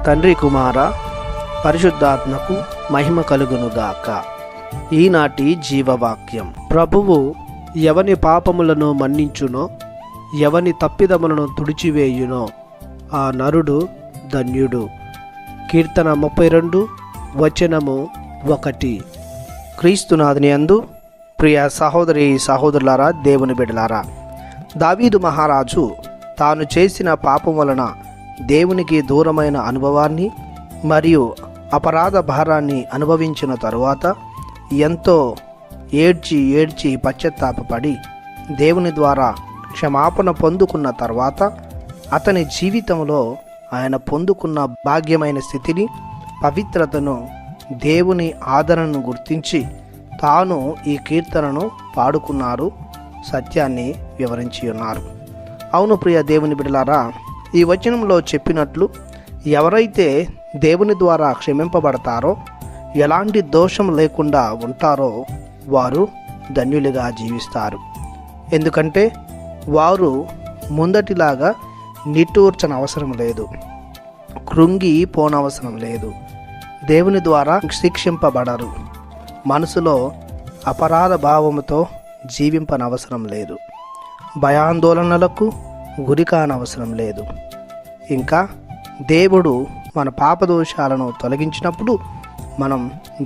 తండ్రి కుమార పరిశుద్ధాత్మకు మహిమ కలుగునుగాక. ఈనాటి జీవవాక్యం. ప్రభువు ఎవని పాపములను మన్నించునో, ఎవని తప్పిదములను తుడిచివేయునో ఆ నరుడు ధన్యుడు. కీర్తన 32 వచనము 1. క్రీస్తునాథుని యందు ప్రియ సహోదరి సహోదరులారా, దేవుని బిడ్డలారా, దావీదు మహారాజు తాను చేసిన పాపం వలన దేవునికి దూరమైన అనుభవాన్ని మరియు అపరాధ భారాన్ని అనుభవించిన తరువాత ఎంతో ఏడ్చి పశ్చాత్తాపపడి దేవుని ద్వారా క్షమాపణ పొందుకున్న తర్వాత అతని జీవితంలో ఆయన పొందుకున్న భాగ్యమైన స్థితిని, పవిత్రతను, దేవుని ఆదరణను గుర్తించి తాను ఈ కీర్తనను పాడుకున్నారు, సత్యాన్ని వివరించి ఉన్నారు. అవును ప్రియ దేవుని బిడ్డలారా, ఈ వచనంలో చెప్పినట్లు ఎవరైతే దేవుని ద్వారా క్షమింపబడతారో, ఎలాంటి దోషం లేకుండా ఉంటారో వారు ధన్యులుగా జీవిస్తారు. ఎందుకంటే వారు ముందటిలాగా నిట్టూర్చన అవసరం లేదు, కృంగి పోనవసరం లేదు, దేవుని ద్వారా శిక్షింపబడరు, మనసులో అపరాధ భావముతో జీవింపనవసరం లేదు, భయాందోళనలకు గురి కానవసరం లేదు. ఇంకా దేవుడు మన పాపదోషాలను తొలగించినప్పుడు మనం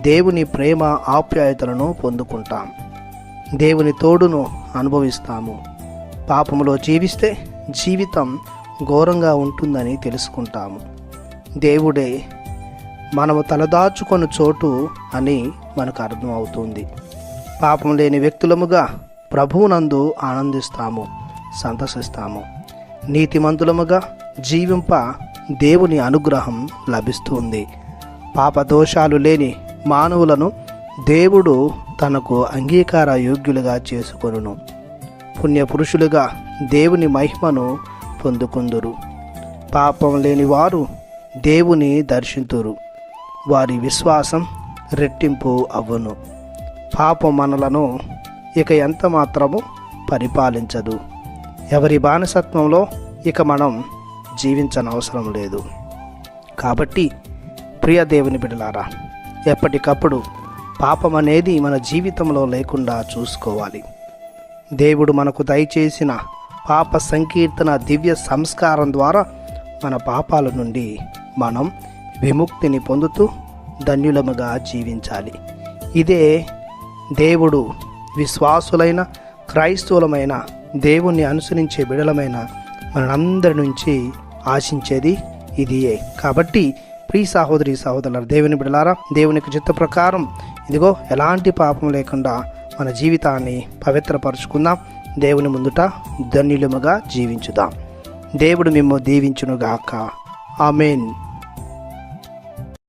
దేవుని ప్రేమ ఆప్యాయతలను పొందుకుంటాం, దేవుని తోడును అనుభవిస్తాము. పాపములో జీవిస్తే జీవితం ఘోరంగా ఉంటుందని తెలుసుకుంటాము. దేవుడే మనము తలదాచుకొని చోటు అని మనకు అర్థమవుతుంది. పాపం లేని వ్యక్తులముగా ప్రభువునందు ఆనందిస్తాము, సంతసిస్తాము. నీతిమంతులముగా జీవింప దేవుని అనుగ్రహం లభిస్తుంది. పాపదోషాలు లేని మానవులను దేవుడు తనకు అంగీకార యోగ్యులుగా చేసుకొనును. పుణ్యపురుషులుగా దేవుని మహిమను పొందుకుందురు. పాపం లేని వారు దేవుని దర్శింతురు, వారి విశ్వాసం రెట్టింపు అవ్వును. పాపం మనలను ఇక ఎంత మాత్రము పరిపాలించదు. ఎవరి బానిసత్వంలో ఇక మనం జీవించనవసరం లేదు. కాబట్టి ప్రియ దేవుని బిడ్డలారా, ఎప్పటికప్పుడు పాపం అనేది మన జీవితంలో లేకుండా చూసుకోవాలి. దేవుడు మనకు దయచేసిన పాప సంకీర్తన దివ్య సంస్కారం ద్వారా మన పాపాల నుండి మనం విముక్తిని పొందుతూ ధన్యులముగా జీవించాలి. ఇదే దేవుడు విశ్వాసులైన క్రైస్తవులమైన దేవుణ్ణి అనుసరించే బిడలమైన మనందరి నుంచి ఆశించేది ఇదియే. కాబట్టి ప్రియ సహోదరి సహోదరుల దేవుని బిడలారా, దేవునికి చిత్త ప్రకారం ఇదిగో ఎలాంటి పాపం లేకుండా మన జీవితాన్ని పవిత్రపరుచుకుందాం. దేవుని ముందుట ధన్యులముగా జీవించుదాం. దేవుడు మిమ్ము దీవించునుగాక. ఆమేన్.